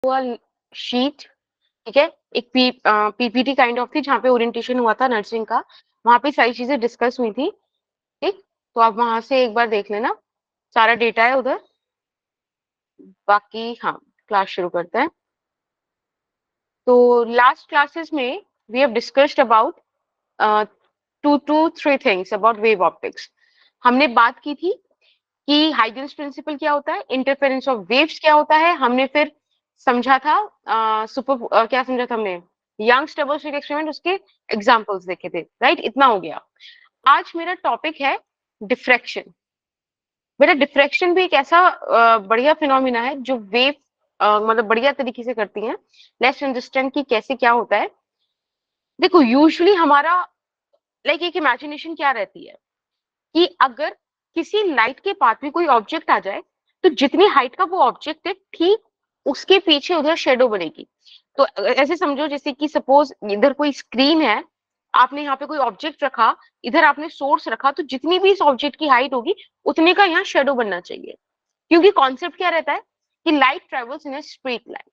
हुआ शीट, ठीक है, एक पीपीटी काइंड ऑफ थी जहाँ पे ओरिएंटेशन हुआ था नर्सिंग का, वहां पे सारी चीजें डिस्कस हुई थी। ठीक, तो आप वहां से एक बार देख लेना, सारा डेटा है उधर। बाकी हाँ, क्लास शुरू करते हैं। तो लास्ट क्लासेस में we have discussed about 2 to 3 things about wave optics. हमने बात की थी कि हाइजेंस प्रिंसिपल क्या होता है, इंटरफेरेंस ऑफ वेव्स क्या होता है, हमने फिर समझा था क्या समझा था हमने, यंग्स डबल स्लिट एक्सपेरिमेंट, उसके एग्जांपल्स देखे थे, राइट, इतना हो गया। आज मेरा टॉपिक है डिफ्रैक्शन। बेटा डिफ्रैक्शन भी एक ऐसा बढ़िया फिनोमिना है जो वेव मतलब बढ़िया तरीके से करती है। लेट्स अंडरस्टैंड कि कैसे क्या होता है। देखो यूजुअली हमारा लाइक एक इमेजिनेशन क्या रहती है कि अगर किसी लाइट के पाथ में कोई ऑब्जेक्ट आ जाए तो जितनी हाइट का वो ऑब्जेक्ट है ठीक उसके पीछे उधर शेडो बनेगी। तो ऐसे समझो जैसे कि सपोज इधर कोई स्क्रीन है, आपने यहाँ पे कोई ऑब्जेक्ट रखा, इधर आपने सोर्स रखा, तो जितनी भी इस ऑब्जेक्ट की हाइट होगी उतने का यहाँ शेडो बनना चाहिए। क्योंकि कॉन्सेप्ट क्या रहता है कि light travels in a straight line.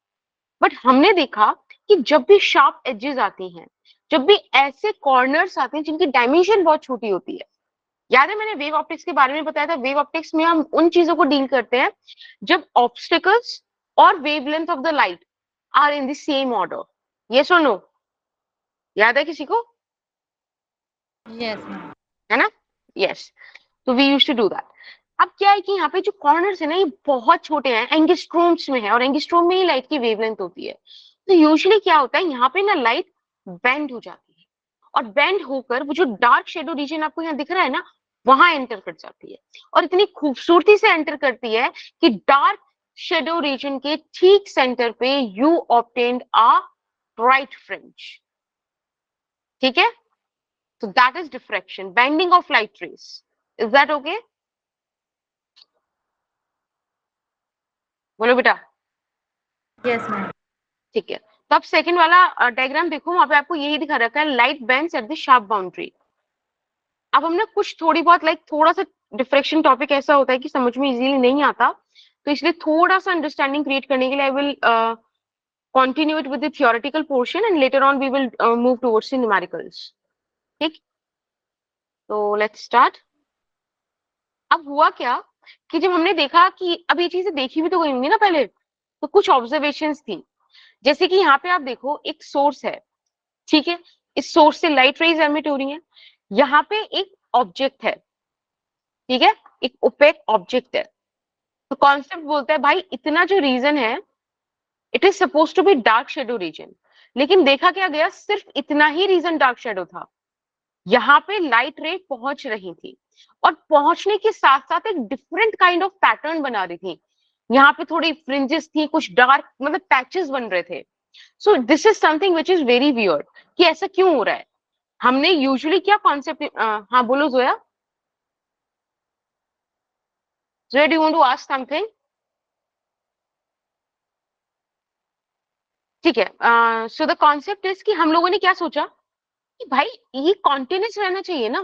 But हमने देखा कि जब भी शार्प एजेस आती हैं, जब भी ऐसे कॉर्नर्स आते हैं जिनकी डायमेंशन बहुत छोटी होती है, याद है मैंने वेव ऑप्टिक्स के बारे में बताया था, वेव ऑप्टिक्स में हम उन चीजों को डील करते हैं जब ऑब्स्टिकल्स और wavelength of the light are in the same order. ये सुनो, याद है किसी को? Yes ma'am. है ना? यस, तो we used to do that. अब क्या है कि यहाँ पे जो कॉर्नर्स है ना ये बहुत छोटे हैं, एंगस्ट्रोम्स में है, और एंगस्ट्रोम में ही लाइट की वेवलेंथ होती है। तो यूजुअली क्या होता है यहाँ पे ना लाइट बेंड हो जाती है, और बेंड होकर वो जो डार्क शेडो रीजन आपको यहाँ दिख रहा है ना, वहां एंटर कर जाती है, और इतनी खूबसूरती से एंटर करती है कि डार्क शेडो रीजन के ठीक सेंटर पे you obtained a bright fringe. ठीक है, so that is diffraction, bending of light rays. Is that okay? बोलो बेटा। Yes ma'am. ठीक है, तो अब सेकंड वाला डायग्राम देखो, वहां पे आपको यही दिखा रखा है, light bends at the sharp boundary. अब हमने कुछ थोड़ी बहुत लाइक थोड़ा सा डिफ्रेक्शन टॉपिक ऐसा होता है कि समझ में इजीली नहीं आता, तो इसलिए थोड़ा सा अंडरस्टैंडिंग क्रिएट करने के लिए I will continue it with the theoretical portion and later on we will move towards the numericals. ठीक, तो लेट्स स्टार्ट। अब हुआ क्या कि जब हमने देखा कि अब ये चीजें देखी भी तो गई होंगी ना पहले, तो कुछ ऑब्जर्वेशंस थी। जैसे कि यहाँ पे आप देखो एक सोर्स है, ठीक है, इस सोर्स से लाइट रेज एमिट हो रही है, यहाँ पे एक ऑब्जेक्ट है, ठीक है, एक ओपेक ऑब्जेक्ट है। तो कॉन्सेप्ट बोलता है भाई इतना जो रीजन है it is suppose to be dark shadow region, लेकिन देखा क्या गया, सिर्फ इतना ही रीजन डार्क शेडो था। यहाँ पे लाइट रे पहुंच रही थी, और पहुंचने के साथ साथ एक डिफरेंट काइंड ऑफ पैटर्न बना रही थी। यहाँ पे थोड़ी फ्रिंजेस थी, कुछ डार्क मतलब पैचेस बन रहे थे। So this is something which is very weird कि ऐसा क्यों हो रहा है। हमने यूजुअली क्या कॉन्सेप्ट, हाँ बोलो Zoya. Zoya do want to ask something? ठीक है, सो द कॉन्सेप्ट इज कि हम लोगों ने क्या सोचा कि भाई ये कॉन्टिन्यूस रहना चाहिए ना,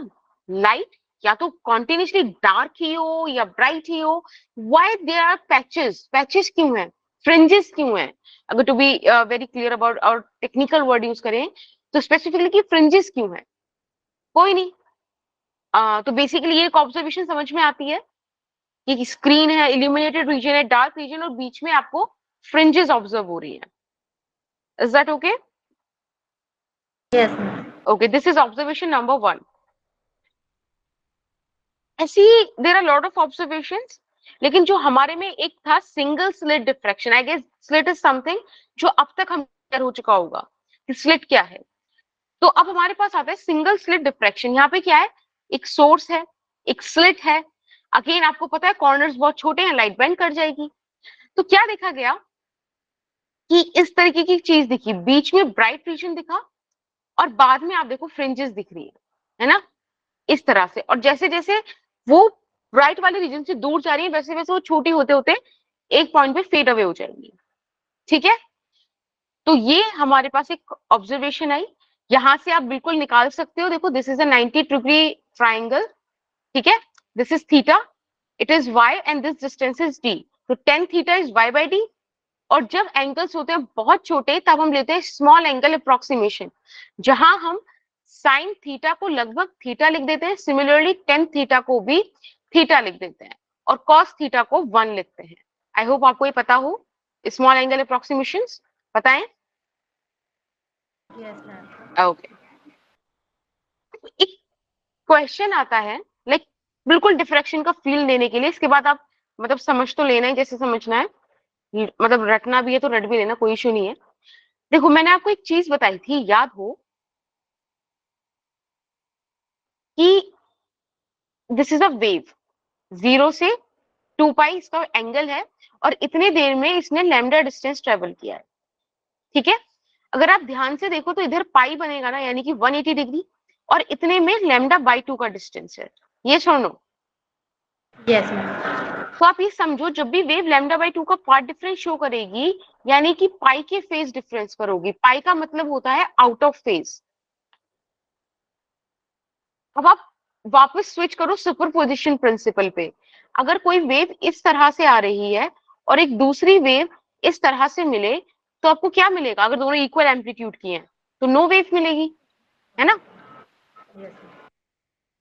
लाइट या तो कॉन्टिन्यूसली डार्क ही हो या ब्राइट ही हो। Why there are patches, patches क्यों है, फ्रिंजेस क्यों है? अगर to be very clear about और टेक्निकल वर्ड यूज करें तो स्पेसिफिकली कि फ्रिंजेस क्यों है? कोई नहीं, तो बेसिकली ये एक ऑब्जर्वेशन समझ में आती है कि स्क्रीन है, इल्यूमिनेटेड रीजन है, डार्क रीजन, और बीच में आपको फ्रिंजेस ऑब्जर्व हो रही है। Is that okay? Yes ma'am. Okay, this is observation number 1। ऐसी there are lot of observations, लेकिन जो हमारे में एक था single slit diffraction, I guess slit is something जो अब तक हम हो चुका होगा कि स्लिट क्या है। तो अब हमारे पास आता है सिंगल स्लिट डिफ्रैक्शन। यहाँ पे क्या है, एक सोर्स है, एक स्लिट है, अगेन आपको पता है कॉर्नर्स बहुत छोटे हैं, लाइट बेंड कर जाएगी। तो क्या देखा गया कि इस तरीके की चीज दिखी, बीच में ब्राइट रीजन दिखा, और बाद में आप देखो फ्रिंजेस दिख रही है ना, इस तरह से। और जैसे जैसे वो ब्राइट वाले रीजन से दूर जा रही है वैसे वैसे वो छोटी होते होते एक पॉइंट पे फेड अवे हो जाएंगी। ठीक है, तो ये हमारे पास एक ऑब्जर्वेशन आई, यहां से आप बिल्कुल निकाल सकते हो। देखो this is a 90 degree triangle, ठीक है, this is theta, it is Y, and this distance is D, तो tan theta is Y by D, और जब एंगल्स होते हैं बहुत छोटे तब हम लेते हैं स्मॉल एंगल अप्रोक्सीमेशन, जहां हम साइन थीटा को लगभग थीटा लिख देते हैं, सिमिलरली टेन थीटा को भी थीटा लिख देते हैं, और कॉस थीटा को 1 लिखते हैं। आई होप आपको ये पता हो स्मॉल एंगल अप्रोक्सीमेशन, पता है? Yes ma'am. ओके, एक क्वेश्चन आता है लाइक बिल्कुल डिफ्रैक्शन का फील देने के लिए, इसके बाद आप मतलब समझ तो लेना है जैसे समझना है, मतलब रटना भी है तो रट भी लेना, कोई इशू नहीं है। देखो मैंने आपको एक चीज बताई थी, याद हो कि दिस इज अ वेव, 0 से 2 पाई इसका एंगल है, और इतने देर में इसने लैम्डा डिस्टेंस ट्रेवल किया है, ठीक है? अगर आप ध्यान से देखो तो इधर पाई बनेगा ना, यानी कि 180 डिग्री, और इतने में लैम्डा बाई 2 का डिस्टेंस है, ये छोड़ो। Yes ma'am. तो आप ये समझो जब भी वेव लैम्डा बाई 2 का पार्ट डिफरेंस शो करेगी, यानी कि पाई के फेज डिफरेंस पर होगी। पाई का मतलब होता है आउट ऑफ फेज। अब आप वापस स्विच करो सुपरपोजिशन प्रिंसिपल पे। अगर कोई वेव इस तरह से आ रही है और एक दूसरी वेव इस तरह से मिले, तो आपको क्या मिलेगा? अगर दोनों इक्वल एम्पलीट्यूड की हैं तो नो वेव मिलेगी, है ना? यस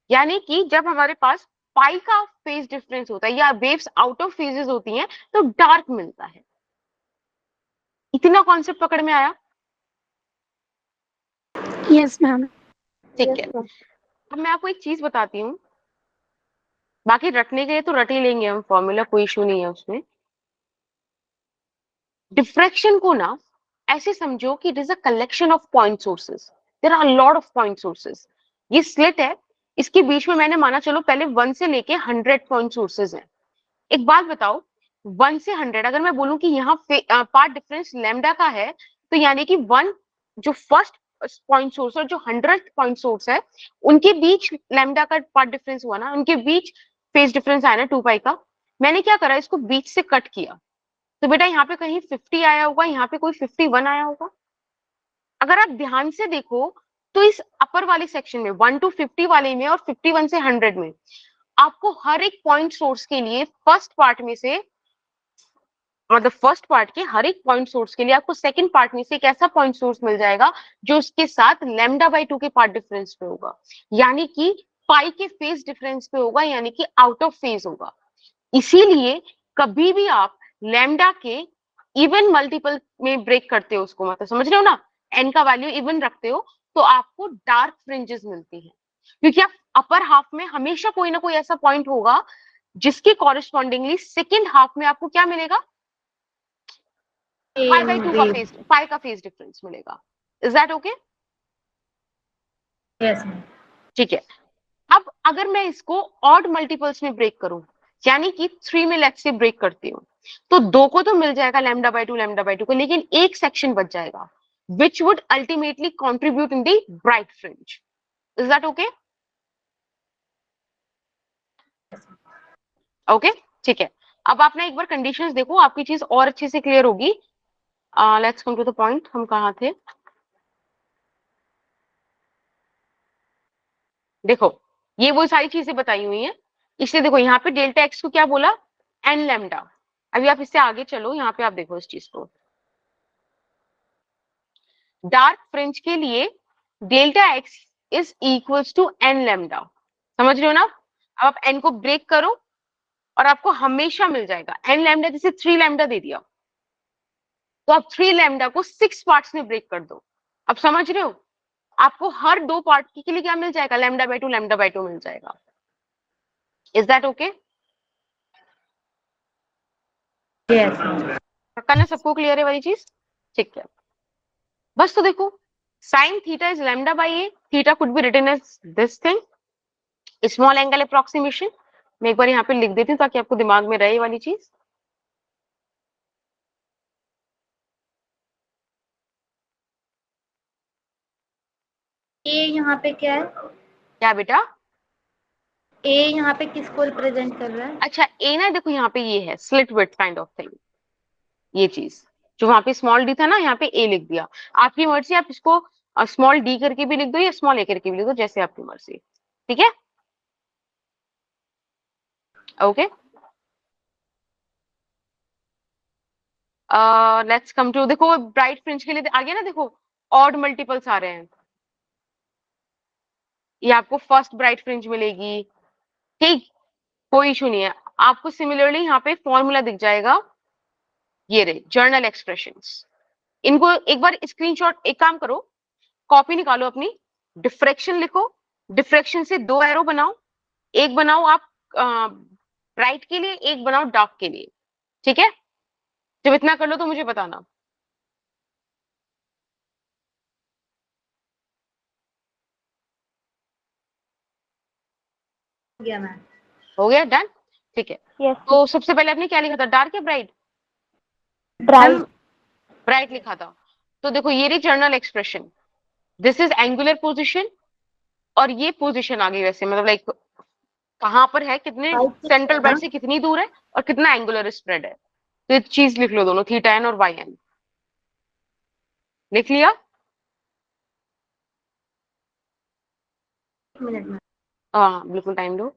यानी कि जब हमारे पास पाई का फेज डिफरेंस होता है या वेव्स आउट ऑफ फेजेस होती हैं तो डार्क मिलता है। इतना कॉन्सेप्ट पकड़ में आया? Yes ma'am. ठीक है, अब मैं आपको एक चीज बताती हूँ, बाकी रटने के लिए तो रट ही लेंगे हम फॉर्मूला, कोई इशू नहीं है उसमें। डिफ्रैक्शन को ना ऐसे समझो कि it is a collection of point sources, there are lot of point sources. ये स्लिट है, इसके बीच में मैंने माना चलो पहले 1 से लेके 100 पॉइंट सोर्सेज हैं। एक बात बताओ, 1 से 100 अगर मैं बोलूं कि यहाँ पार्ट डिफरेंस लैम्डा का है, तो यानी कि 1 जो फर्स्ट पॉइंट सोर्स और जो 100th पॉइंट सोर्स है, उनके बीच लैम्डा का पार्ट डिफरेंस हुआ ना, उनके बीच फेज डिफरेंस आया ना 2 पाई का। मैंने क्या करा, इसको बीच से कट किया, तो बेटा यहाँ पे कहीं 50 आया होगा, यहाँ पे कोई 51 आया होगा। अगर आप ध्यान से देखो तो इस अपर वाले सेक्शन में 1 to 50 वाले में और 51 से 100 में आपको हर एक पॉइंट सोर्स के लिए फर्स्ट पार्ट में से, मतलब फर्स्ट पार्ट के हर एक पॉइंट सोर्स के लिए आपको सेकंड पार्ट में से एक ऐसा पॉइंट सोर्स मिल जाएगा जो उसके साथ लैम्डा बाई 2 के पार्ट डिफरेंस पे होगा, यानी कि पाई के फेज डिफरेंस पे होगा, यानी कि आउट ऑफ फेज होगा। इसीलिए कभी भी आप लैम्डा के इवन मल्टीपल में ब्रेक करते हो उसको, मतलब समझ रहे हो ना, एन का वैल्यू इवन रखते हो तो आपको डार्क फ्रिंजेस मिलती हैं, क्योंकि आप अपर हाफ में हमेशा कोई ना कोई ऐसा पॉइंट होगा जिसके कॉरेस्पॉन्डिंगली सेकेंड हाफ में आपको क्या मिलेगा, पाई बाई 2 का फेज, पाई का फेज डिफरेंस मिलेगा। Is that okay? Yes ma'am. ठीक है, अब अगर मैं इसको ऑड मल्टीपल्स में ब्रेक करूं, यानी कि 3 में लेट्स से ब्रेक करती हूँ, तो 2 को तो मिल जाएगा लैम्डा बाई टू को, लेकिन एक सेक्शन बच जाएगा which would ultimately contribute in the bright fringe. Is that okay? Okay, ठीक है। अब आप ना एक बार कंडीशंस देखो, आपकी चीज और अच्छे से क्लियर होगी। Let's come to the point, हम कहाँ थे? देखो ये वो सारी चीजें बताई हुई हैं, इसलिए देखो यहाँ पे डेल्टा एक्स को क्या बोला, एन लैम्डा। अभी आप इससे आगे चलो, यहाँ पे आप देखो इस चीज को, डार्क फ्रिंज के लिए delta x is equals to n lambda. समझ रहे हो ना? अब आप एन को ब्रेक करो और आपको हमेशा मिल जाएगा एन लैम्डा, जैसे 3 लैम्डा दे दिया तो आप 3 लैम्डा को 6 पार्ट्स में ब्रेक कर दो। अब समझ रहे हो, आपको हर 2 पार्ट के लिए क्या मिल जाएगा, लैम्डा बाई टू मिल जाएगा। Is that okay? Yes ma'am. पक्का ना, सबको क्लियर है वाली चीज? ठीक है, बस तो देखो, sine theta is lambda by a, theta could be written as this thing, small angle approximation. मैं एक बार यहाँ पे लिख देती हूँ ताकि आपको दिमाग में रहे ये वाली चीज। ए यहाँ पे क्या है? क्या बेटा? ए यहाँ पे किसको रिप्रेजेंट कर रहा है? अच्छा ए ना, देखो यहाँ पे ये है slit width kind of thing, ये चीज जो वहां पे स्मॉल डी था ना, यहाँ पे ए लिख दिया। आपकी मर्जी, आप इसको स्मॉल डी करके भी लिख दो या स्मॉल ए करके भी लिख दो, जैसे आपकी मर्जी। ठीक है, ओके। लेट्स कम टू, देखो ब्राइट फ्रिंज के लिए आ गया ना, देखो ऑड मल्टीपल्स आ रहे हैं, ये आपको फर्स्ट ब्राइट फ्रिंज मिलेगी, ठीक, कोई इशू नहीं है। आपको सिमिलरली यहाँ पे फॉर्मूला दिख जाएगा, ये रहे जर्नल एक्सप्रेशंस। इनको एक बार स्क्रीनशॉट, एक काम करो, कॉपी निकालो अपनी, डिफ्रेक्शन लिखो, डिफ्रेक्शन से 2 एरो बनाओ, एक बनाओ आप ब्राइट के लिए, एक बनाओ डार्क के लिए, ठीक है। जब इतना कर लो तो मुझे बताना। हो गया मैम। हो गया, डन, ठीक है। यस तो सबसे पहले आपने क्या लिखा था, डार्क या ब्राइट? ब्राइट। ब्राइट लिखा था। तो देखो ये रही journal expression, this is angular position, और ये पोजिशन आ गई वैसे, मतलब लाइक कहाँ पर है, कितने सेंट्रल ब्राइट से कितनी दूर है, और कितना एंगुलर स्प्रेड है। तो ये चीज लिख लो दोनों, थीटा एन और वाई एन। लिख लिया? मिनट में। हाँ बिल्कुल, टाइम दो।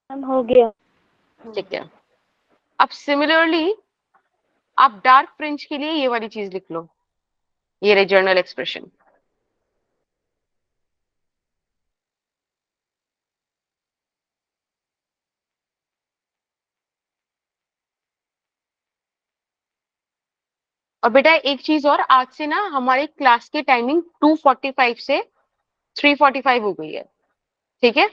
मैम हो गया। ठीक है, अब सिमिलरली आप डार्क फ्रिंज के लिए ये वाली चीज लिख लो, ये रही जर्नल एक्सप्रेशन। और बेटा एक चीज और, आज से ना हमारी क्लास की टाइमिंग 2:45 से 3:45 हो गई है, ठीक है।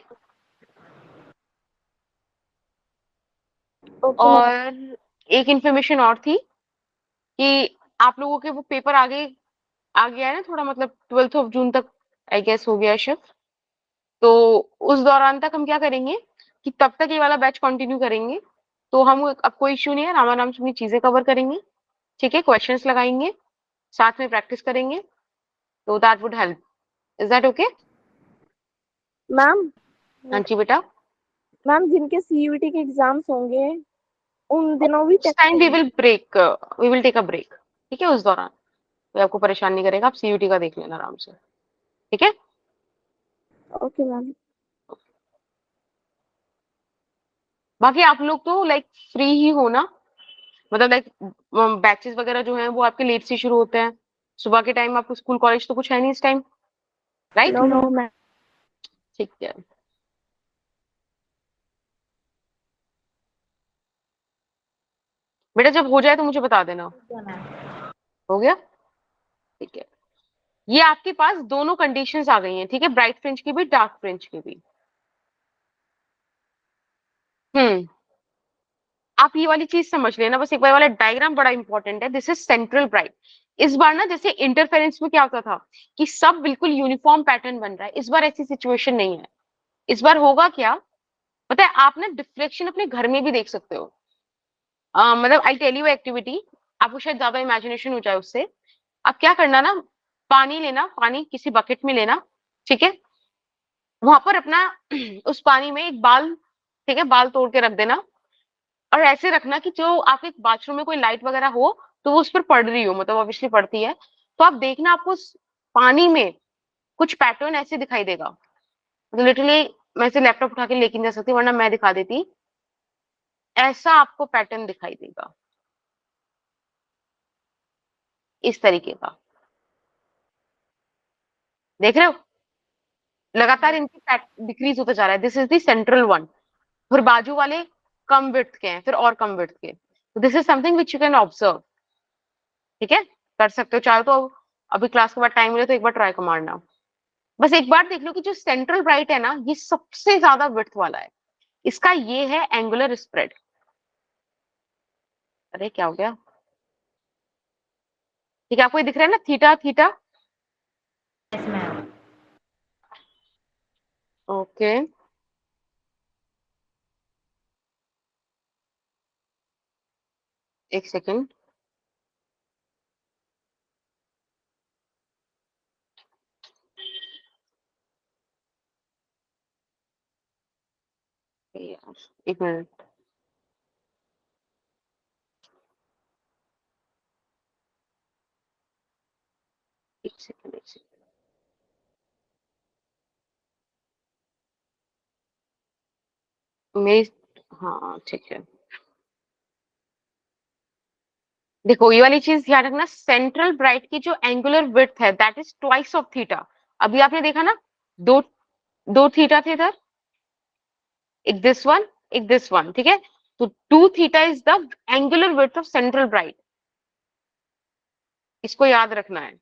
Okay ma'am. और एक इंफॉर्मेशन और थी कि आप लोगों के वो पेपर आगे आ गया है ना थोड़ा, मतलब 12 जून तक आई गेस हो गया है शिफ्ट। तो उस दौरान तक हम क्या करेंगे कि तब तक ये वाला बैच कंटिन्यू करेंगे। तो हम, अब कोई इश्यू नहीं है, रामा नाम से अपनी चीजें कवर करेंगे, ठीक है, क्वेश्चंस लगाएंगे, साथ में प्रैक्टिस करेंगे, तो that would help. Is that okay? Ma'am हाँ जी बेटा। मैम जिनके सीयूईटी के एग्जाम्स होंगे उन दिनों भी उस time we will break, we will take a break, ठीक है, उस दौरान कोई आपको परेशान नहीं करेगा, आप सीयूटी का देख लेना आराम से, ठीक है। Okay ma'am. बाकी आप लोग तो लाइक फ्री ही हो ना, मतलब लाइक बैचेस वगैरह जो हैं वो आपके लेट से शुरू होते हैं, सुबह के टाइम आपको स्कूल कॉलेज तो कुछ है नहीं इस टाइम, राइट? No ma'am. ठीक है, बेटा जब हो जाए तो मुझे बता देना। हो गया, ठीक है। ये आपके पास दोनों कंडीशंस आ गई हैं, ठीक है, ब्राइट फ्रिंज की भी, डार्क फ्रिंज की भी। हम्म, आप ये वाली चीज समझ लेना बस एक बार, वाला डायग्राम बड़ा इंपॉर्टेंट है, दिस इज सेंट्रल ब्राइट। इस बार ना जैसे इंटरफेरेंस में क्या होता था कि सब बिल्कुल यूनिफॉर्म पैटर्न बन रहा है, इस बार ऐसी सिचुएशन नहीं है। इस बार होगा क्या पता है, आप ना डिफ्लेक्शन अपने घर में भी देख सकते हो। मतलब आई टेल यू एक्टिविटी, आपको शायद ज्यादा इमेजिनेशन हो जाए उससे। अब क्या करना ना, पानी लेना, पानी किसी बकेट में लेना, ठीक है, वहां पर अपना उस पानी में एक बाल, ठीक है, बाल तोड़ के रख देना, और ऐसे रखना कि जो आपके बाथरूम में कोई लाइट वगैरह हो तो वो उस पर पड़ रही हो, मतलब ऑब्वियसली पड़ती है, तो आप देखना आपको उस पानी में कुछ पैटर्न ऐसे दिखाई देगा, मतलब लिटरली मैं इसे लैपटॉप उठा के लेके नहीं जा सकती वरना मैं दिखा देती, ऐसा आपको पैटर्न दिखाई देगा, इस तरीके का, देख रहे हो, लगातार इनकी डिक्रीज होता जा रहा है, this is the central one. फिर बाजू वाले कम विड्थ के हैं, फिर और कम विड्थ के, this is something which you can observe, ठीक है, कर सकते हो चाहो तो। अभी क्लास के बाद टाइम मिले तो एक बार ट्राई को मारना। बस एक बार देख लो कि जो सेंट्रल ब्राइट है ना, ये सबसे ज्यादा विड्थ वाला है, इसका ये है एंगुलर स्प्रेड। अरे क्या हो गया, ठीक है, आपको ये दिख रहा है ना, theta theta, yes ma'am. Okay, एक सेकेंड, एक मिनट, एक सेकेंड, एक सेकेंड, मेरी, हाँ ठीक है। देखो ये वाली चीज ध्यान रखना, सेंट्रल ब्राइट की जो एंगुलर विड्थ है that is twice of theta. अभी आपने देखा ना, दो दो थीटा थे इधर, एक दिस वन, ठीक है। तो 2 theta is the angular width of central bright, इसको याद रखना है।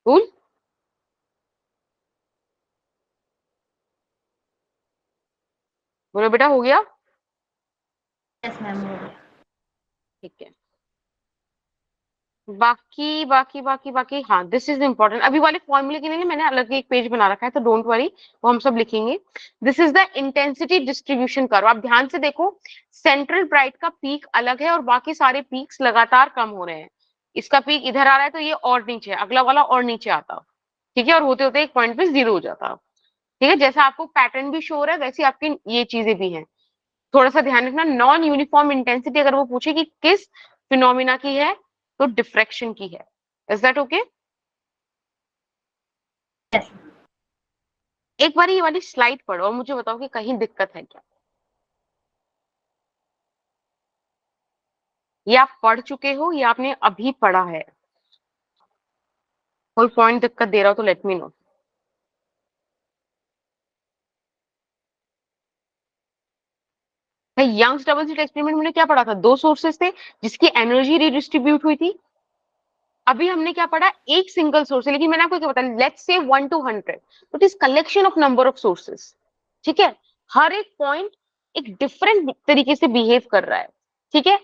कूल। बोलो बेटा, हो गया? यस मैम, हो गया। ठीक है। बाकी बाकी बाकी बाकी हाँ, दिस इज इंपॉर्टेंट। अभी वाले फॉर्मूले के लिए मैंने अलग एक पेज बना रखा है, तो डोंट वरी, वो हम सब लिखेंगे। This is the intensity distribution curve. आप ध्यान से देखो, सेंट्रल ब्राइट का पीक अलग है और बाकी सारे पीक्स लगातार कम हो रहे हैं। इसका पीक इधर आ रहा है तो ये और नीचे है, अगला वाला और नीचे आता, ठीक है, और होते होते एक पॉइंट पे जीरो हो जाता। ठीक है, जैसा आपको पैटर्न भी शो हो रहा है वैसे आपकी ये चीजें भी हैं। थोड़ा सा ध्यान रखना, नॉन यूनिफॉर्म इंटेंसिटी अगर वो पूछे कि किस फिनोमिना की है, तो डिफ्रैक्शन की है। Is that okay? यस। एक बार ये वाली स्लाइड पढ़ो और मुझे बताओ कि कहीं दिक्कत है क्या। ये आप पढ़ चुके हो या आपने अभी पढ़ा है? कोई पॉइंट दिक्कत दे रहा हो तो let me know. Young's double slit experiment में क्या पढ़ा था? दो सोर्सेस थे जिसकी एनर्जी रिडिस्ट्रीब्यूट हुई थी। अभी हमने क्या पढ़ा? एक सिंगल सोर्स है, लेकिन मैंने आपको क्या बताया, let's say 1 to 100, it is collection of number of sources. ठीक है, हर एक पॉइंट एक डिफरेंट तरीके से बिहेव कर रहा है। ठीक है,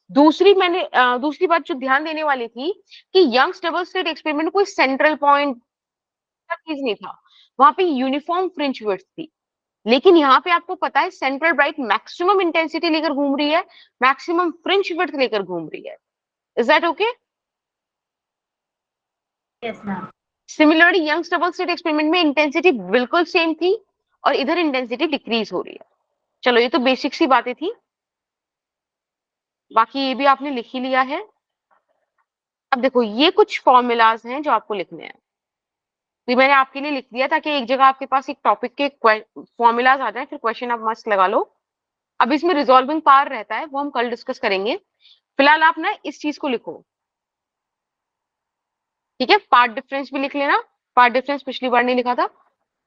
दूसरी बात जो ध्यान देने वाली थी कि यंग्स डबल स्लिट एक्सपेरिमेंट में कोई सेंट्रल पॉइंट का चीज नहीं था, वहां पे यूनिफॉर्म फ्रिंज विड्थ थी। लेकिन यहाँ पे आपको पता है सेंट्रल ब्राइट मैक्सिमम इंटेंसिटी लेकर घूम रही है, मैक्सिमम फ्रिंज विड्थ लेकर घूम रही है। Is that okay? Yes ma'am. Similarly Young's double slit experiment में इंटेंसिटी बिल्कुल सेम थी और इधर इंटेंसिटी डिक्रीज हो रही है। चलो ये तो बेसिक सी बातें थी, बाकी ये भी आपने लिख ही लिया है। अब देखो ये कुछ फॉर्मूलाज हैं जो आपको लिखने हैं, तो मैंने आपके लिए लिख दिया ताकि एक जगह आपके पास एक टॉपिक के फॉर्मूलाज आ जाए, फिर क्वेश्चन आप मस्त लगा लो। अब इसमें रिजॉल्विंग पावर रहता है, वो हम कल डिस्कस करेंगे। फिलहाल आप ना इस चीज को लिखो, ठीक है। पार्ट डिफरेंस भी लिख लेना, पार्ट डिफरेंस पिछली बार नहीं लिखा था,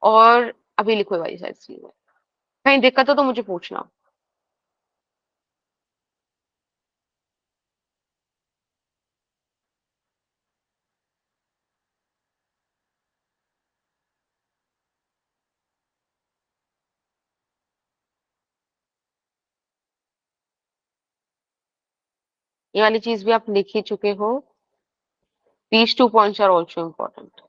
और अभी लिखो ये वाली सारी चीजें। कहीं दिक्कत हो तो मुझे पूछना। ये वाली चीज भी आप लिख ही चुके हो। These 2 points are also important.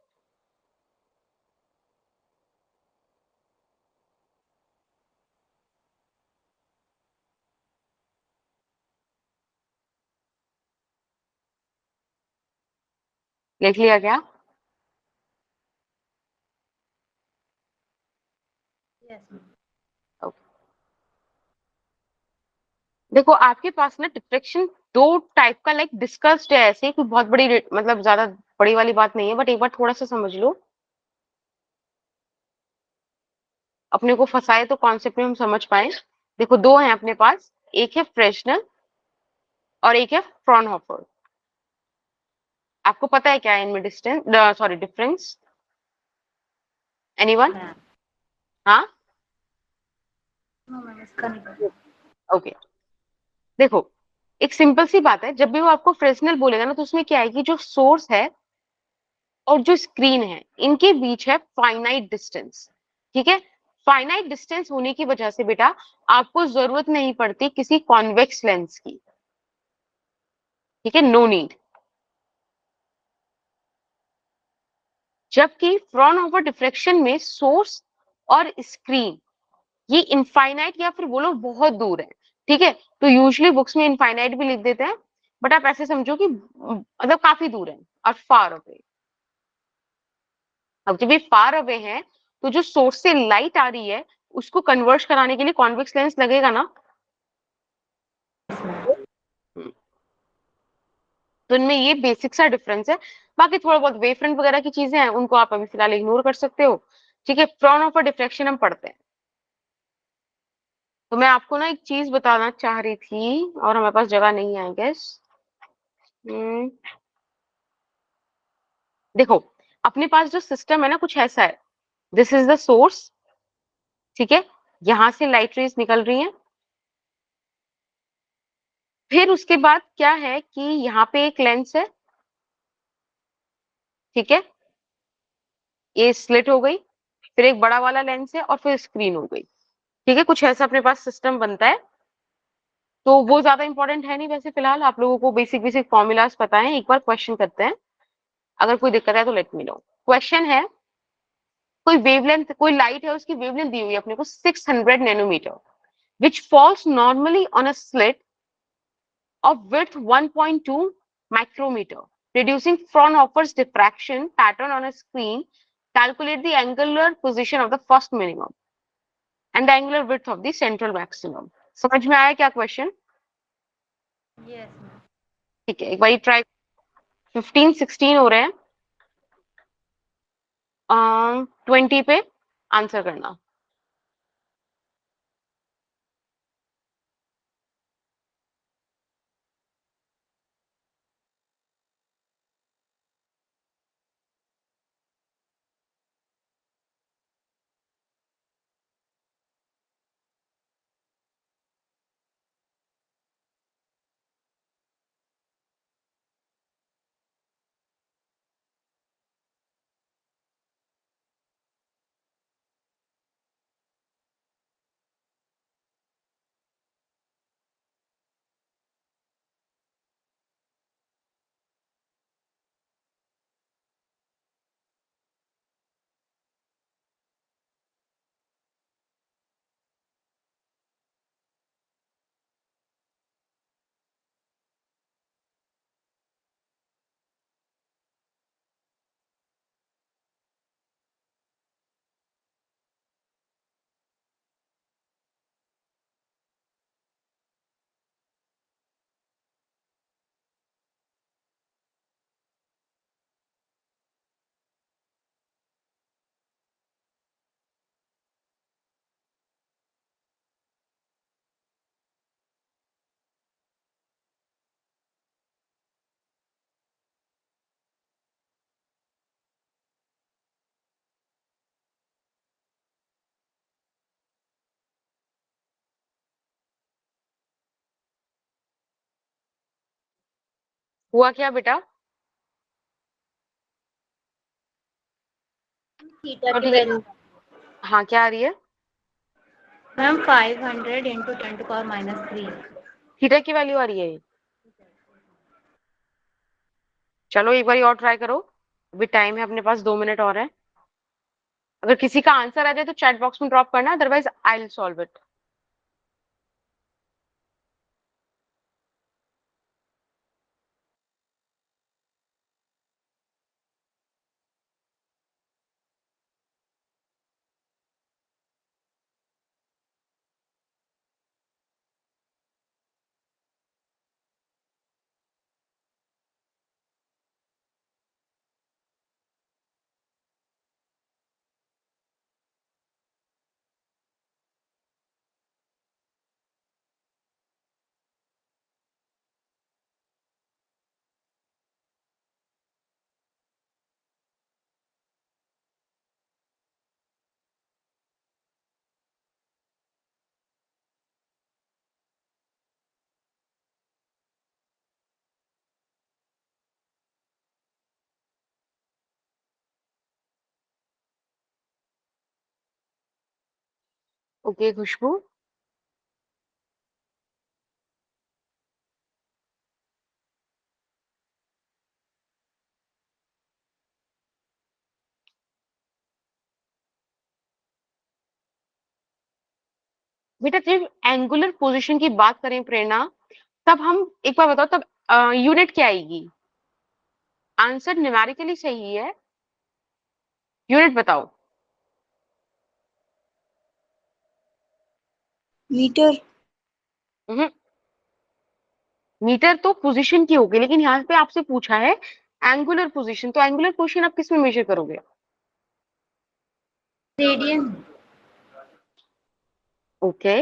लिख लिया क्या? Yes ma'am. Okay. देखो आपके पास ना डिफ्रेक्शन दो टाइप का लाइक डिस्कस्ड है, ऐसे कोई बहुत बड़ी मतलब ज्यादा बड़ी वाली बात नहीं है, बट एक बार थोड़ा सा समझ लो, अपने को फंसाए तो कॉन्सेप्ट में हम समझ पाए। देखो दो हैं अपने पास, एक है फ्रेशनल और एक है फ्रॉनहोफर। आपको पता है क्या है इनमें distance, sorry difference? Anyone? Ma'am. हाँ, नो मैम, इसका नहीं पता। ओके। देखो एक सिंपल सी बात है, जब भी वो आपको फ्रेशनल बोलेगा ना, तो उसमें क्या है कि जो सोर्स है और जो स्क्रीन है इनके बीच है फाइनाइट डिस्टेंस। ठीक है, फाइनाइट डिस्टेंस होने की वजह से बेटा आपको जरूरत नहीं पड़ती किसी कॉन्वेक्स लेंस की। ठीक है, नो नीड। जबकि फ्रॉनहोफर डिफ्रेक्शन में सोर्स और स्क्रीन ये इनफाइनाइट या फिर बोलो बहुत दूर है। ठीक है, तो यूजुअली बुक्स में इनफाइनाइट भी लिख देते हैं, बट आप ऐसे समझो कि मतलब काफी दूर है और फार अवे। अब जब ये फार अवे है तो जो सोर्स से लाइट आ रही है उसको कन्वर्ट कराने के लिए कॉन्वेक्स लेंस लगेगा ना। Yes ma'am. तो इनमें ये बेसिक सा डिफरेंस है। बाकी थोड़ा बहुत वेव फ्रंट वगैरह की चीजें हैं उनको आप अभी फिलहाल इग्नोर कर सकते हो। ठीक है, फ्रॉनहोफर डिफ्रैक्शन हम पढ़ते हैं। तो मैं आपको ना एक चीज बताना चाह रही थी और हमारे पास जगह नहीं है आई गेस। देखो, अपने पास जो सिस्टम है ना कुछ ऐसा है, दिस इज द सोर्स। ठीक है, यहां से लाइट रेज निकल रही हैं। फिर उसके बाद क्या है कि यहाँ पे एक लेंस है। ठीक है, ये स्लिट हो गई, फिर एक बड़ा वाला लेंस है और फिर स्क्रीन हो गई। ठीक है, कुछ ऐसा अपने पास सिस्टम बनता है। तो वो ज्यादा इंपॉर्टेंट है नहीं वैसे, फिलहाल आप लोगों को बेसिक बेसिक फॉर्मूलाज पता है। एक बार क्वेश्चन करते हैं, अगर कोई दिक्कत है तो लेट मी नो। क्वेश्चन है, कोई वेवलेंथ, कोई लाइट है उसकी वेवलेंथ दी हुई है अपने को 600 nanometre, which falls normally on a slit of width 1.2 micrometer, reducing Fraunhofer's diffraction pattern on a screen. Calculate the angular position of the first minimum and the angular width of the central maximum. समझ में आया क्या question? Yes ma'am. ठीक है, एक बार try. 15 16 हो रहे हैं, 20 पे आंसर करना। हुआ क्या बेटा? थीटा तो की ठीक है, वैल्यू हाँ क्या आ रही है? मैम 500 इंटू 10⁻³ थीटा की वैल्यू आ रही है? चलो एक बार और ट्राई करो, अभी टाइम है अपने पास, 2 मिनट और है। अगर किसी का आंसर आ जाए तो चैट बॉक्स में ड्रॉप करना, otherwise I will solve it. Okay Khushboo, बेटा जब एंगुलर पोजीशन की बात करें प्रेरणा, तब हम एक बार बताओ, तब यूनिट क्या आएगी? आंसर न्यूमेरिकली सही है, यूनिट बताओ। मीटर। हम्म, मीटर तो पोजीशन की होगी, लेकिन यहाँ पे आपसे पूछा है एंगुलर पोजीशन, तो एंगुलर पोजीशन आप किस में मेजर करोगे? रेडियन। ओके,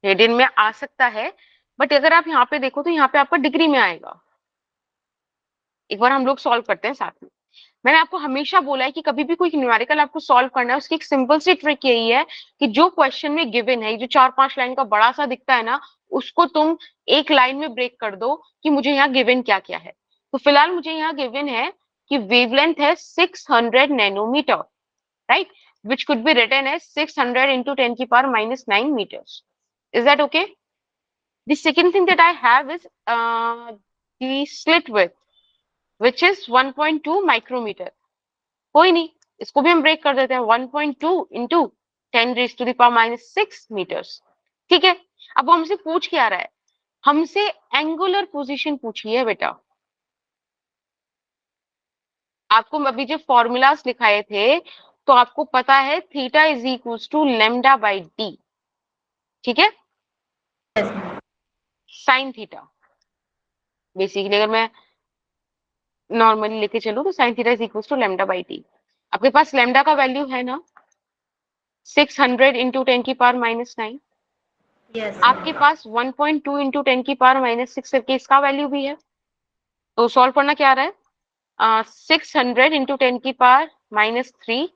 रेडियन में आ सकता है, बट अगर आप यहाँ पे देखो तो यहाँ पे आपका डिग्री में आएगा। एक बार हम लोग सॉल्व करते हैं साथ में। मैंने आपको हमेशा बोला है कि कभी भी कोई न्यूमेरिकल आपको सॉल्व करना है, उसकी एक सिंपल सी ट्रिक यही है कि जो क्वेश्चन में गिवन है, जो 4-5 लाइन का बड़ा सा दिखता है ना, उसको तुम एक लाइन में ब्रेक कर दो कि मुझे यहाँ गिवन क्या क्या है। तो फिलहाल मुझे यहाँ गिवन है कि वेवलेंथ है 600 nanometre, right, which could be written as 600 into 10 की power -9 meters. Is that okay? The second thing that I have is the slit width, which is 1.2 micrometer. कोई नहीं, इसको भी हम ब्रेक कर देते हैं, 1.2 into 10 raised to the power -6 meters. ठीक है, अब वो हमसे पूछ क्या रहा है? हमसे एंगुलर पोजीशन पूछी है बेटा। आपको अभी जो फॉर्मूलाज लिखाए थे, तो आपको पता है theta is equals to lambda by d, ठीक है, साइन थीटा। बेसिकली अगर मैं नॉर्मली लेके चलूं तो sine theta is equals to lambda by t. आपके पास लेमडा का वैल्यू है ना, 600 इंटू 10 की पावर -9। यस आपके पास 1.2 इंटू 10 की पावर -6 करके इसका वैल्यू भी है। तो सॉल्व करना क्या आ रहा है, 600 इंटू 10 की पावर -3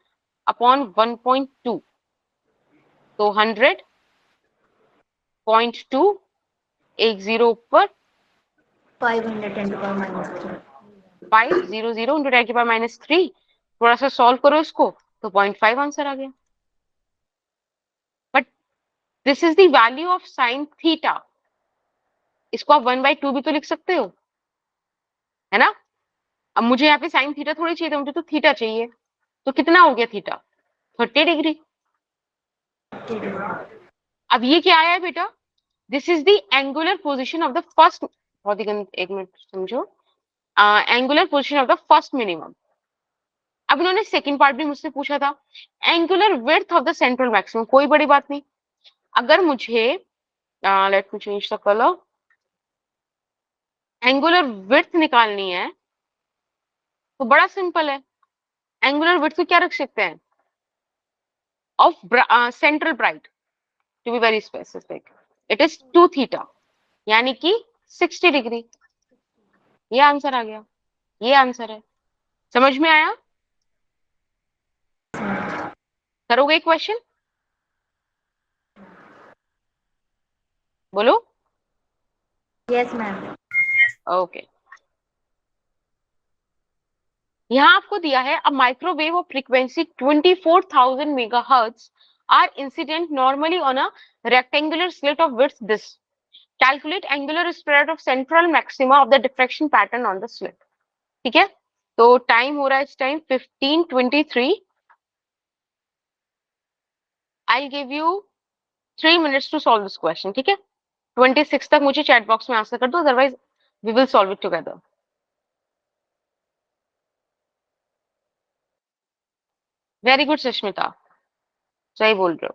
अपॉन 1.2, तो 100.2, एक जीरो ऊपर, 510 to power -3। 500 इंटू 10 की पावर -3। थोड़ा सा सॉल्व करो इसको तो 0.5 आंसर आ गया। But this is the value of sine theta. इसको आप 1/2 भी तो लिख सकते हो, है ना। अब मुझे यहाँ पे साइन थीटा थोड़ी चाहिए था, मुझे तो थीटा चाहिए। तो कितना हो गया थीटा? 30 डिग्री। अब ये क्या आया है बेटा? This is the angular position of the first, बहुत ही एक मिनट समझो, angular position of the first minimum. अब इन्होंने सेकंड पार्ट भी मुझसे पूछा था, angular width of the central maximum. कोई बड़ी बात नहीं, अगर मुझे let me change the colour, angular width निकालनी है तो बड़ा सिंपल है। एंगुलर विड्थ को क्या रख सकते हैं? Of central bright, to be very specific, it is 2 theta, यानी कि 60 डिग्री। ये आंसर आ गया, ये आंसर है। समझ में आया? करोगे क्वेश्चन? बोलो। Yes ma'am. ओके, यहाँ आपको दिया है a microwave of frequency 24,000 megahertz are incident normally on a rectangular slit of width this, calculate angular spread of central maxima of the diffraction pattern on the slit. ठीक है, तो time हो रहा है इस time 15:23। I give you 3 minutes to solve this question, ठीक है। 26 तक मुझे चैट बॉक्स में आंसर कर दो, otherwise we will solve it together. Very good Sushmita, सही बोल रहे हो।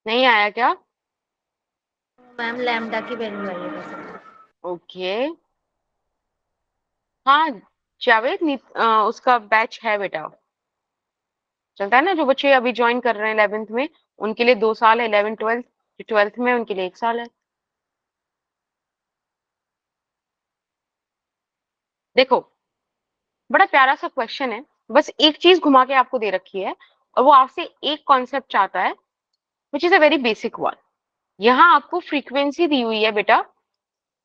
नहीं आया क्या? मैम लैम्डा की वैल्यू आई है बस। ओके, हाँ जावेद उसका बैच है बेटा, चलता है ना, जो बच्चे अभी ज्वाइन कर रहे हैं 11th में, उनके लिए 2 साल है, 11 12, जो 12th में उनके लिए 1 साल है। देखो, बड़ा प्यारा सा क्वेश्चन है, बस एक चीज घुमा के आपको दे रखी है, और वो आपसे एक कॉन्सेप्ट चाहता है, which is a very basic one. यहाँ आपको फ्रीक्वेंसी दी हुई है बेटा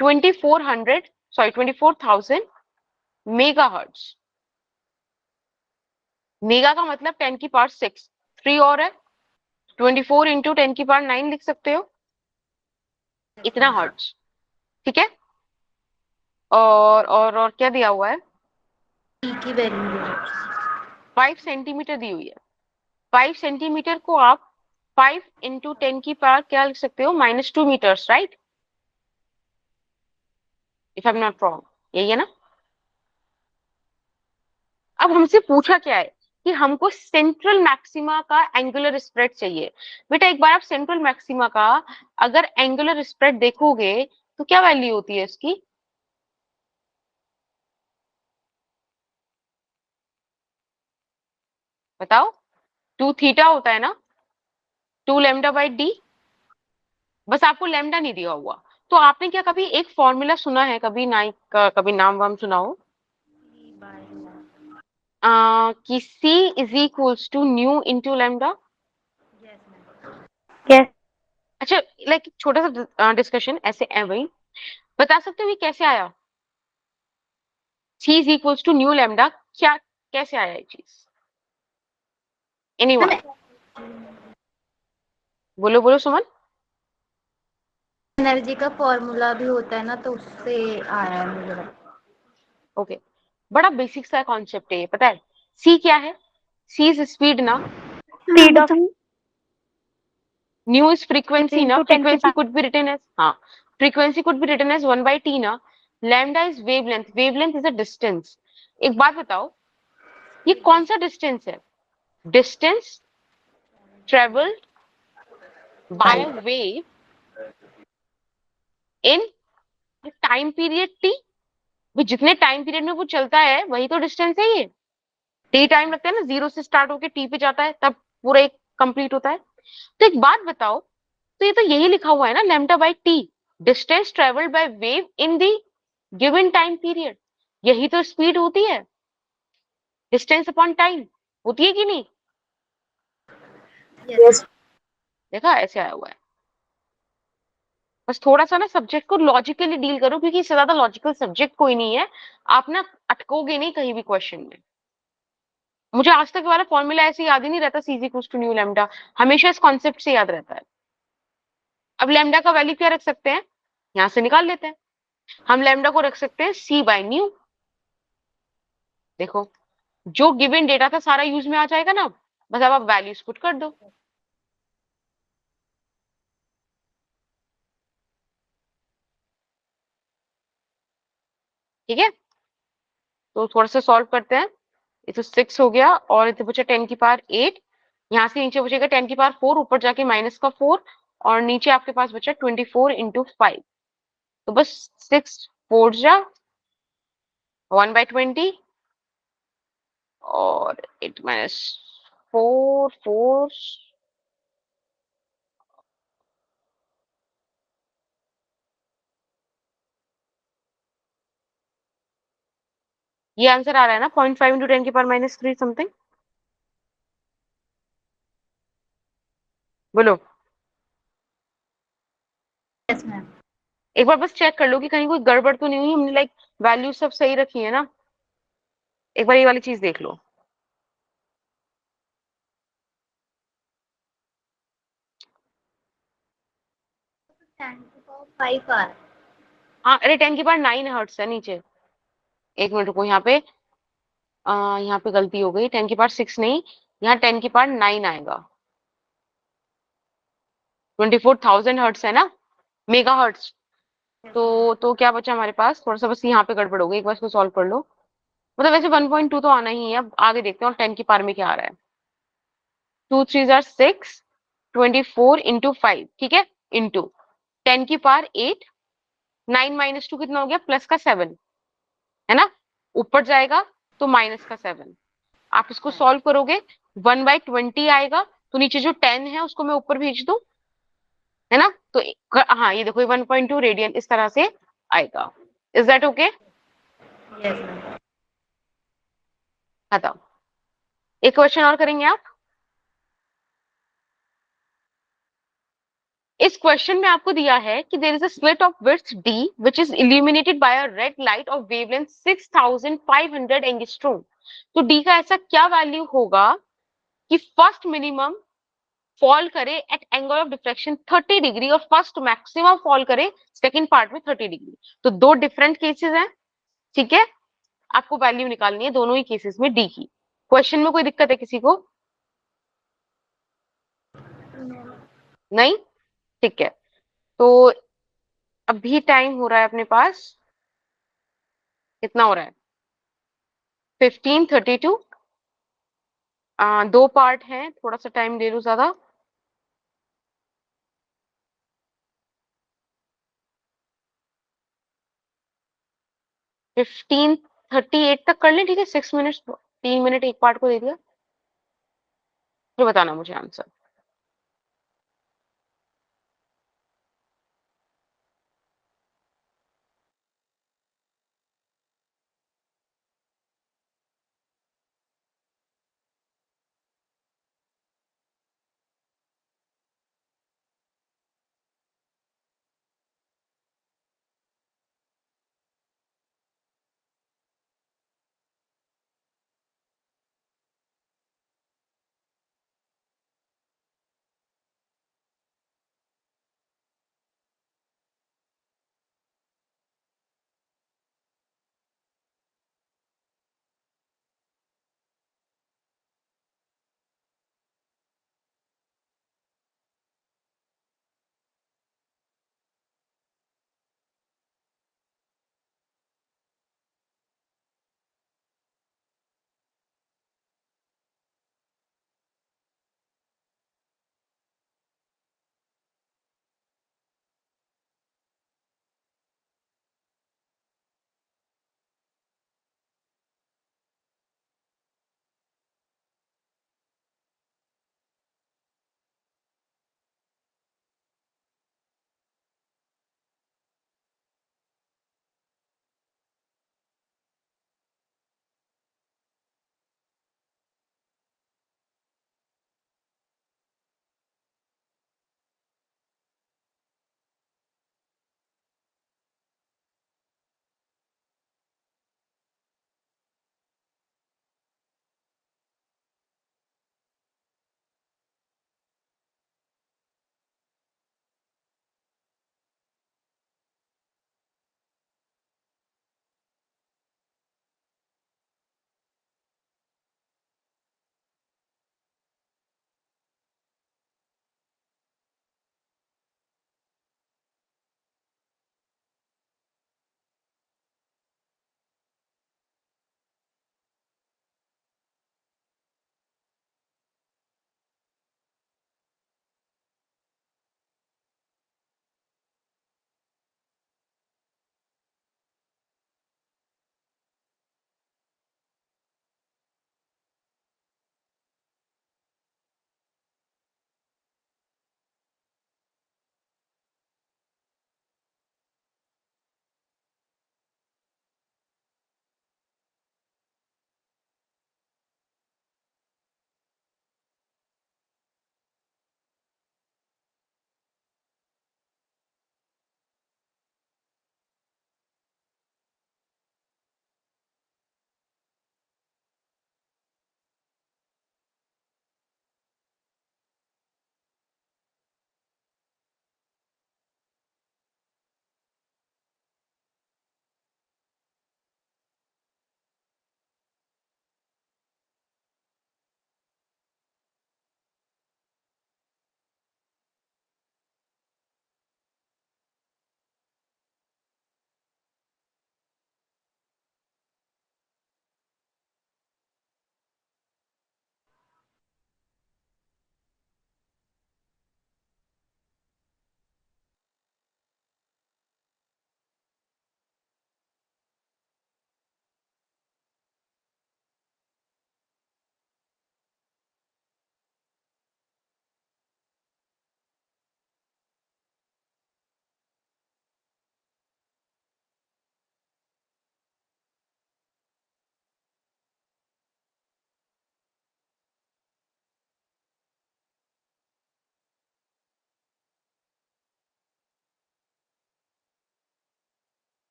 2400, सॉरी 24,000 मेगा हर्ट्ज। मेगा का मतलब 10⁶, 3 और है, 24 इंटू 10⁹ लिख सकते हो, इतना हर्ट्ज, ठीक है। और क्या दिया हुआ है? टी की वैल्यू दे रखी है। 5 सेंटीमीटर दी हुई है। 5 सेंटीमीटर को आप 5 इंटू 10⁻, क्या लिख सकते हो, -2 metres, right, if I am not wrong, यही है ना। अब हमसे पूछा क्या है कि हमको सेंट्रल मैक्सिमा का एंगुलर स्प्रेड चाहिए। बेटा एक बार आप सेंट्रल मैक्सिमा का अगर एंगुलर स्प्रेड देखोगे तो क्या वैल्यू होती है इसकी? बताओ, 2 थीटा होता है ना, 2 लैम्डा/d। बस आपको लैम्डा नहीं दिया हुआ, तो आपने क्या कभी एक फॉर्मूला सुना है, कभी नाइक का कभी नाम वाम सुना हो, कि C is equals to nu into lambda? Yes अच्छा, लाइक छोटा सा डिस्कशन ऐसे है भाई, बता सकते हो ये कैसे आया? C is equals to nu lambda, क्या कैसे आया ये चीज? एनीवन, बोलो बोलो सुमन। एनर्जी का फॉर्मूला भी होता है ना, तो उससे आया है मुझे लगता ओके, बड़ा बेसिक सा कॉन्सेप्ट है ये, पता है C क्या है? C इज स्पीड ना, है। Speed of nu is frequency ना, into 10 की frequency could be written as, हाँ, frequency could be written as 1/t ना, lambda is wavelength, wavelength is a distance. एक बात बताओ, ये कौन सा डिस्टेंस है? Distance travelled by wave in time period t। जितने टाइम पीरियड में वो चलता है वही तो डिस्टेंस है ये। टी टाइम लगता है ना, 0 से स्टार्ट होके टी पे जाता है, तब पूरा एक कंप्लीट होता है। तो एक बात बताओ, तो ये तो यही लिखा हुआ है ना, लैम्डा/t, distance travelled by wave in the given time period, यही तो स्पीड होती है, डिस्टेंस अपॉन टाइम, होती है कि नहीं? यस देखा, ऐसे आया हुआ है। बस थोड़ा सा ना सब्जेक्ट को लॉजिकली डील करो, क्योंकि इससे ज्यादा लॉजिकल सब्जेक्ट कोई नहीं है, आप ना अटकोगे नहीं कहीं भी क्वेश्चन में। मुझे आज तक वाला फॉर्मूला ऐसे याद ही नहीं रहता, C is equals to nu lambda, हमेशा इस कॉन्सेप्ट से याद रहता है। अब लैम्डा का वैल्यू क्या रख सकते हैं, यहां से निकाल लेते हैं, हम लैम्डा को रख सकते हैं C/न्यू। देखो, जो गिवन डेटा था सारा यूज में आ जाएगा ना, बस अब आप वैल्यूज पुट कर दो। ठीक है, तो थोड़ा सा सॉल्व करते हैं। ये तो 6 हो गया, और इधर बचा 10⁸ यहाँ से नीचे बचेगा 10⁴, ऊपर जाके -4, और नीचे आपके पास बचा 24 इंटू 5, तो बस 6 4 जा 1/20, और 8 -4 4, ये आंसर आ रहा है ना, 0.5 इंटू 10⁻³ समथिंग, बोलो। Yes ma'am. एक बार बस चेक कर लो कि कहीं कोई गड़बड़ तो नहीं हुई, हमने लाइक वैल्यू सब सही रखी है ना, एक बार ये वाली चीज देख लो। फाइव आर हाँ, अरे 10⁹ हर्ट्स है नीचे, एक मिनट रुको, यहाँ पे यहाँ पे गलती हो गई, 10⁶ नहीं, यहाँ 10⁹ आएगा, 24,000 हर्ट्स है ना, मेगा हर्ट्स। तो क्या बचा हमारे पास, थोड़ा सा बस यहाँ पे गड़बड़ हो गई, एक बार इसको सॉल्व कर लो। मतलब वैसे 1.2 तो आना ही है, अब आगे देखते हैं और 10 की पार में क्या आ रहा है। 2 3 6, 24 इंटू 5, ठीक है, इंटू 10 की पावर 8, 9 माइनस 2 कितना हो गया, प्लस का 7, है ना, ऊपर जाएगा तो माइनस का 7। आप इसको सॉल्व करोगे 1/20 आएगा, तो नीचे जो 10 है उसको मैं ऊपर भेज दूं, है ना, तो हाँ ये देखो 1.2 रेडियन इस तरह से आएगा। Is that okay? Yes ma'am. बताओ, एक क्वेश्चन और करेंगे आप। इस क्वेश्चन में आपको दिया है कि there is a slit of width d which is illuminated by a red light of wavelength 6500 angstrom. तो d का ऐसा क्या वैल्यू होगा कि फर्स्ट मिनिमम फॉल करे at angle of diffraction 30 degree और फर्स्ट मैक्सिमम फॉल करे सेकंड पार्ट में 30 डिग्री। तो दो डिफरेंट केसेस हैं, ठीक है, आपको वैल्यू निकालनी है दोनों ही केसेस में डी की। क्वेश्चन में कोई दिक्कत है किसी को? नहीं, ठीक है। तो अभी टाइम हो रहा है अपने पास, कितना हो रहा है, 15:32। दो पार्ट हैं, थोड़ा सा टाइम ले लूं ज्यादा। फिफ्टीन 38 तक कर लें, ठीक है, 6 मिनट, 3 मिनट एक पार्ट को दे दिया। फिर बताना मुझे आंसर।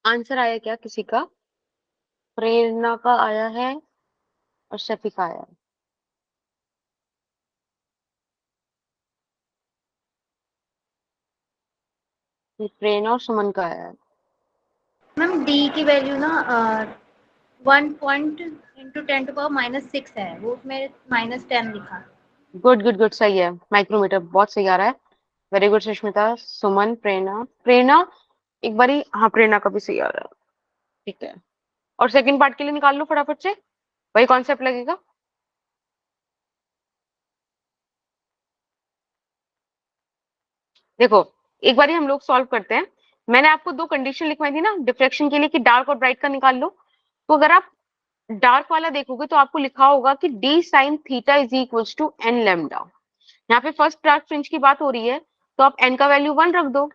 आंसर आया क्या किसी का? प्रेरणा का आया है और शफी का आया है। प्रेरणा और सुमन का आया है। मैम डी की वैल्यू ना 1 इंटू 10⁻⁻6 है, वो उसमें -10 लिखा है। गुड गुड गुड, सही है। माइक्रोमीटर बहुत सही आ रहा है। Very good Sushmita. सुमन, प्रेरणा, प्रेरणा एक बारी, हाँ प्रेरणा का भी सही आ रहा है। ठीक है, और सेकंड पार्ट के लिए निकाल लो फटाफट से, वही कॉन्सेप्ट लगेगा। देखो, एक बारी हम लोग सॉल्व करते हैं। मैंने आपको दो कंडीशन लिखवाई थी ना डिफ्रेक्शन के लिए कि डार्क और ब्राइट का निकाल लो। तो अगर आप डार्क वाला देखोगे तो आपको लिखा होगा कि d sin theta is equals to n lambda. यहाँ पे फर्स्ट डार्क फ्रिंज की बात हो रही है, तो आप n का वैल्यू 1 रख दो।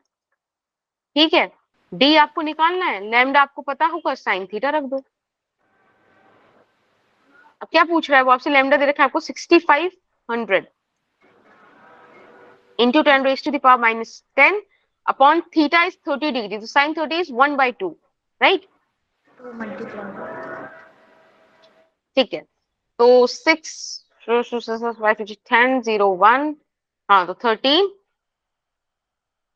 ठीक है, d आपको निकालना है, लैम्डा आपको पता होगा, साइन थीटा रख दो। अब क्या पूछ रहा है वो आपसे? लैम्डा दे रखा है आपको 6500 into 10 raised to the power minus 10 upon theta is 30 degree. So sin 30 is 1/2, right? 2 multiply. ठीक है, तो 6 10 0 1, हाँ तो 13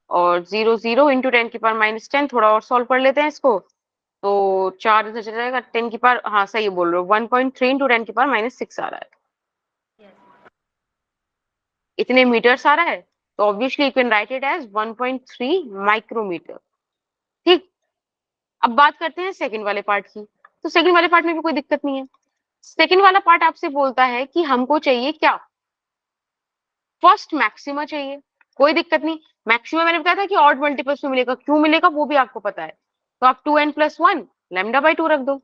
और 0 0 इंटू 10 की पावर माइनस 10। थोड़ा और सॉल्व कर लेते हैं इसको, तो 4 इधर चला जाएगा, 10 की पावर, हाँ सही बोल रहे हो, 1.3 इंटू 10 की पावर माइनस 6 आ रहा है। इतने मीटर्स आ रहा है, तो obviously you can write it as 1.3 micrometre. ठीक, अब बात करते हैं सेकंड वाले पार्ट की। तो सेकंड वाले पार्ट में भी कोई दिक्कत नहीं है। सेकंड वाला पार्ट आपसे बोलता है कि हमको चाहिए क्या? फर्स्ट मैक्सिमा चाहिए। कोई दिक्कत नहीं, मैक्सिमा मैंने बताया था कि ऑड मल्टीपल्स में मिलेगा, क्यों मिलेगा वो भी आपको पता है। तो आप 2n+1 λ/2 रख दो।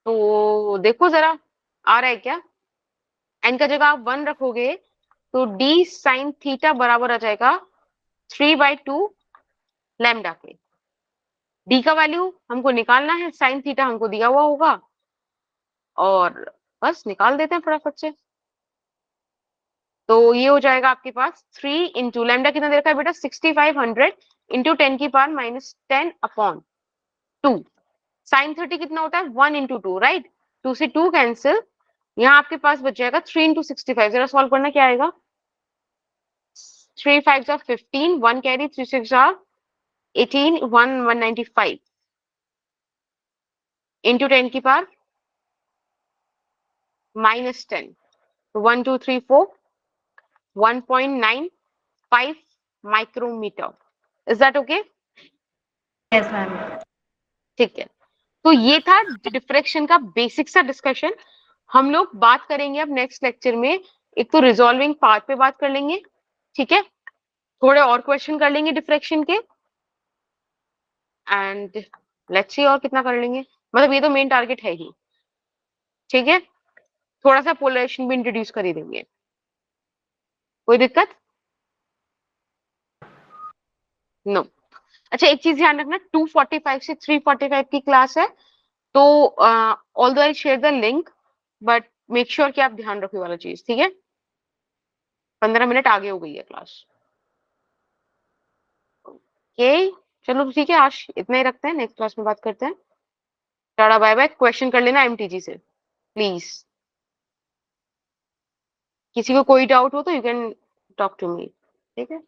तो देखो जरा आ रहा है क्या? n का जगह आप 1 रखोगे तो d sin थीटा बराबर आ जाएगा 3/2 लैम्डा के। d का वैल्यू हमको निकालना है, sin थीटा हमको दिया हुआ होगा, और बस निकाल देते हैं फटाफट से। तो ये हो जाएगा आपके पास 3 इंटू लैम्डा कितना दे रखा है बेटा? 6500 इंटू 10 की पावर -10 अपॉन 2। साइन 30 कितना होता है? 1 इंटू 2, राइट? 2 से 2 कैंसिल, यहाँ आपके पास बच जाएगा 3 इंटू 65। जरा सॉल्व करना, क्या आएगा? 3 5 15, 1 कैरी, 3 6 18, 1 195 इंटू 10 की power -10। 1 2 3 4 1.95 micrometre. Is that okay? Yes ma'am. ठीक है, तो ये था डिफ्रेक्शन का बेसिक सा डिस्कशन। हम लोग बात करेंगे अब नेक्स्ट लेक्चर में, एक तो रिजॉल्विंग पार्ट पे बात कर लेंगे, ठीक है, थोड़े और क्वेश्चन कर लेंगे डिफ्रेक्शन के, एंड लेट्स सी और कितना कर लेंगे। मतलब ये तो मेन टारगेट है ही, ठीक है। थोड़ा सा पोलराइजेशन भी इंट्रोड्यूस कर ही देंगे, कोई दिक्कत? नो। अच्छा एक चीज ध्यान रखना, 2:45 से 3:45 की क्लास है, तो although I share the link, but make sure कि आप ध्यान रखो वाला चीज, ठीक है। 15 मिनट आगे हो गई है क्लास। ओके, चलो ठीक है, आज इतना ही रखते हैं, नेक्स्ट क्लास में बात करते हैं। Tata bye bye. क्वेश्चन कर लेना एमटीजी से प्लीज। किसी को कोई डाउट हो तो you can talk to me, ठीक है।